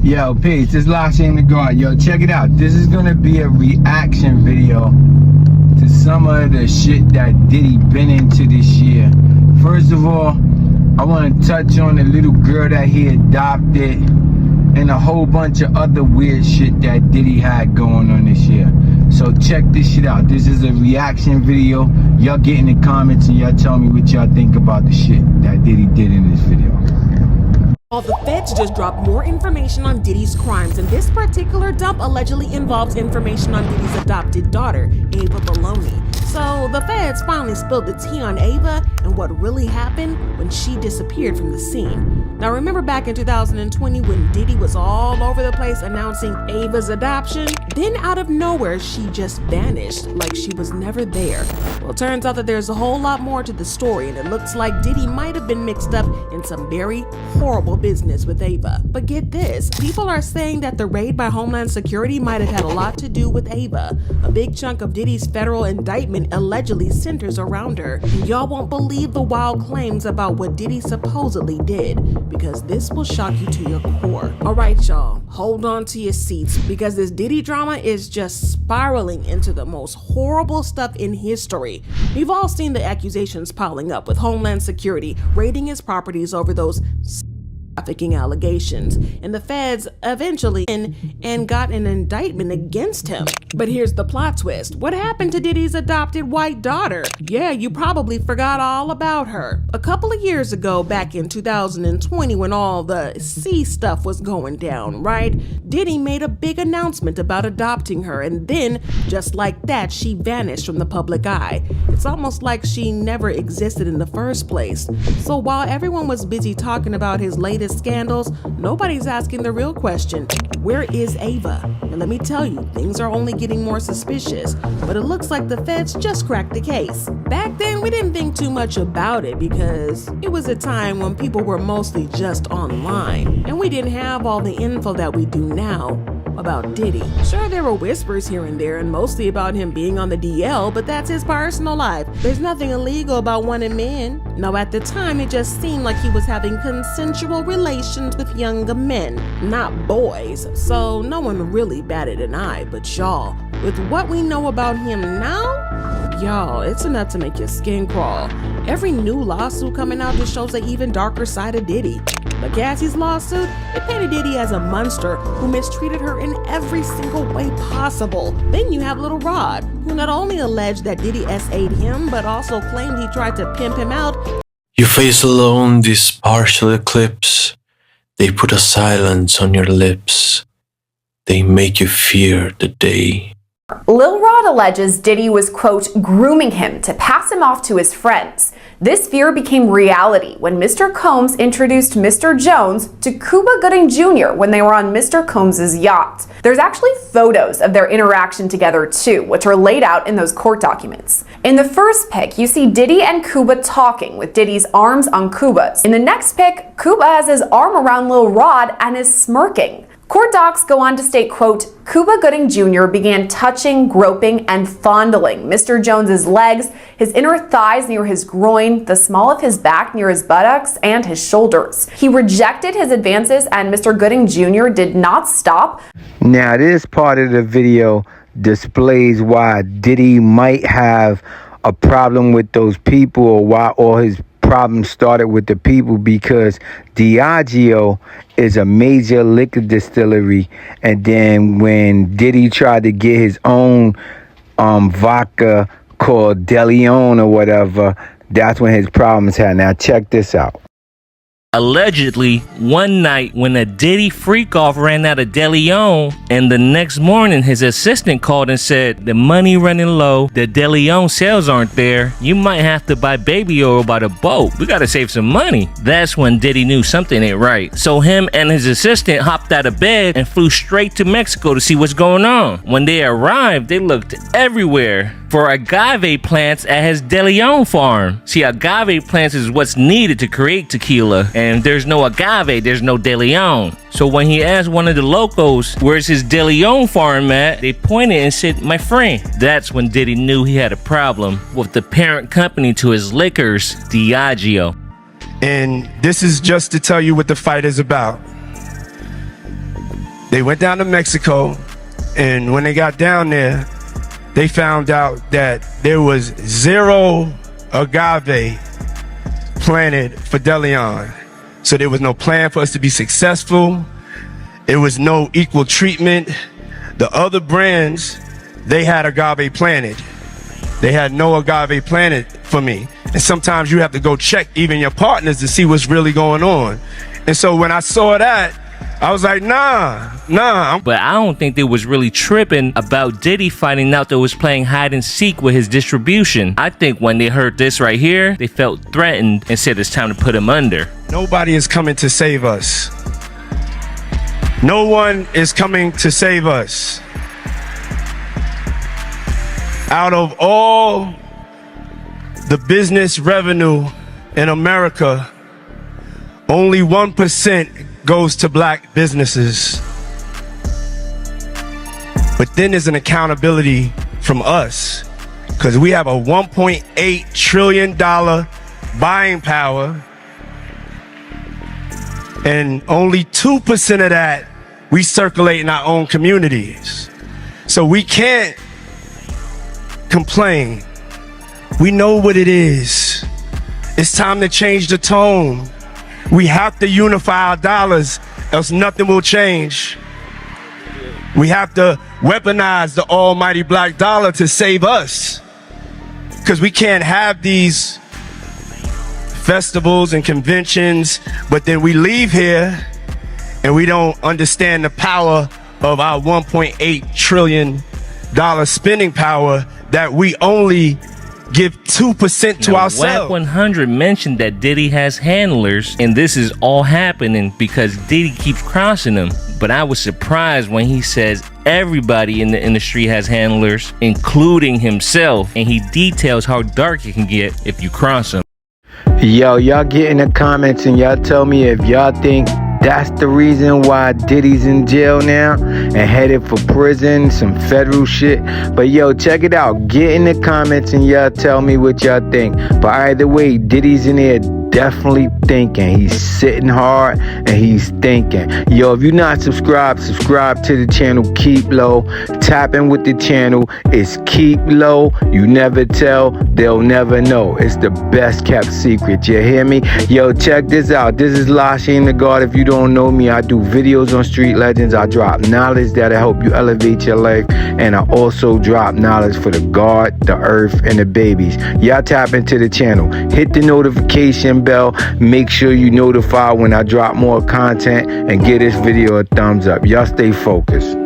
Yo, peace. This is Lasha in the guard. Yo, check it out. This is gonna be a reaction video to some of the shit that Diddy been into this year. First of all, I want to touch on the little girl that he adopted and a whole bunch of other weird shit that Diddy had going on this year. So check this shit out. This is a reaction video. Y'all get in the comments and y'all tell me what y'all think about the shit that Diddy did in this video. All the feds just dropped more information on Diddy's crimes, and this particular dump allegedly involves information on Diddy's adopted daughter, Ava Baloney. So the feds finally spilled the tea on Ava and what really happened when she disappeared from the scene. Now remember back in 2020 when Diddy was all over the place announcing Ava's adoption? Then out of nowhere she just vanished like she was never there. Well, turns out that there's a whole lot more to the story, and it looks like Diddy might have been mixed up in some very horrible business with Ava. But get this, people are saying that the raid by Homeland Security might have had a lot to do with Ava. A big chunk of Diddy's federal indictment allegedly centers around her. And y'all won't believe the wild claims about what Diddy supposedly did, because this will shock you to your core. Alright y'all, hold on to your seats, because this Diddy drama is just spiraling into the most horrible stuff in history. We've all seen the accusations piling up with Homeland Security raiding his properties over those trafficking allegations, and the feds eventually and got an indictment against him. But here's the plot twist. What happened to Diddy's adopted white daughter? Yeah, you probably forgot all about her. A couple of years ago, back in 2020, when all the C stuff was going down, right? Diddy made a big announcement about adopting her, and then, just like that, she vanished from the public eye. It's almost like she never existed in the first place. So while everyone was busy talking about his latest scandals, nobody's asking the real question: where is Ava? And let me tell you, things are only getting more suspicious, but it looks like the feds just cracked the case. Back then, we didn't think too much about it because it was a time when people were mostly just online, and we didn't have all the info that we do now about Diddy. Sure, there were whispers here and there, and mostly about him being on the DL, but that's his personal life. There's nothing illegal about wanting men. Now, at the time, it just seemed like he was having consensual relations with younger men, not boys, so no one really batted an eye. But y'all, with what we know about him now, y'all, it's enough to make your skin crawl. Every new lawsuit coming out just shows an even darker side of Diddy. But Cassie's lawsuit, it painted Diddy as a monster who mistreated her in every single way possible. Then you have Little Rod, who not only alleged that Diddy SA'd him, but also claimed he tried to pimp him out. You face alone this partial eclipse. They put a silence on your lips. They make you fear the day. Lil Rod alleges Diddy was, quote, grooming him to pass him off to his friends. This fear became reality when Mr. Combs introduced Mr. Jones to Cuba Gooding Jr. when they were on Mr. Combs' yacht. There's actually photos of their interaction together too, which are laid out in those court documents. In the first pic, you see Diddy and Cuba talking with Diddy's arms on Cuba's. In the next pic, Cuba has his arm around Lil Rod and is smirking. Court docs go on to state, quote, Cuba Gooding Jr. began touching, groping, and fondling Mr. Jones's legs, his inner thighs near his groin, the small of his back near his buttocks, and his shoulders. He rejected his advances, and Mr. Gooding Jr. did not stop. Now, this part of the video displays why Diddy might have a problem with those people, or why all his problem started with the people, because Diageo is a major liquor distillery, and then when Diddy tried to get his own vodka called De Leon or whatever, that's when his problems had. Now check this out. Allegedly, one night when a Diddy freak-off ran out of De Leon, and the next morning his assistant called and said, the money running low, the De Leon sales aren't there, you might have to buy baby oil by the boat, we gotta save some money. That's when Diddy knew something ain't right. So him and his assistant hopped out of bed and flew straight to Mexico to see what's going on. When they arrived, they looked everywhere for agave plants at his De Leon farm. See, agave plants is what's needed to create tequila, and there's no agave, there's no De Leon. So when he asked one of the locals, where's his De Leon farm at, they pointed and said, my friend. That's when Diddy knew he had a problem with the parent company to his liquors, Diageo. And this is just to tell you what the fight is about. They went down to Mexico, and when they got down there, they found out that there was 0 agave planted for DeLeon. So there was no plan for us to be successful. There was no equal treatment. The other brands, they had agave planted. They had no agave planted for me. And sometimes you have to go check even your partners to see what's really going on. And so when I saw that, I was like, nah. But I don't think they was really tripping about Diddy finding out that was playing hide and seek with his distribution. I think when they heard this right here, they felt threatened and said it's time to put him under. Nobody is coming to save us. No one is coming to save us. Out of all the business revenue in America, only 1% goes to black businesses. But then there's an accountability from us, because we have a $1.8 trillion buying power, and only 2% of that we circulate in our own communities. So we can't complain. We know what it is. It's time to change the tone. We have to unify our dollars, else nothing will change. We have to weaponize the almighty black dollar to save us, because we can't have these festivals and conventions, but then we leave here and we don't understand the power of our $1.8 trillion spending power that we only give 2% to ourselves. WAP 100 mentioned that Diddy has handlers, and this is all happening because Diddy keeps crossing them. But I was surprised when he says everybody in the industry has handlers, including himself, and he details how dark it can get if you cross him. Yo, y'all get in the comments and y'all tell me if y'all think that's the reason why Diddy's in jail now and headed for prison, some federal shit. But yo, check it out. Get in the comments and y'all tell me what y'all think. But either way, Diddy's in there definitely thinking. He's sitting hard and he's thinking. Yo, if you're not subscribed, subscribe to the channel KEEPLO. Tap in with the channel. It's KEEPLO. You never tell, they'll never know. It's the best kept secret. You hear me? Yo, check this out. This is Lashin the God. If you don't know me, I do videos on street legends. I drop knowledge that'll help you elevate your life, and I also drop knowledge for the God, the earth, and the babies. Y'all tap into the channel. Hit the notification bell. Make sure you notify when I drop more content, and give this video a thumbs up. Y'all stay focused.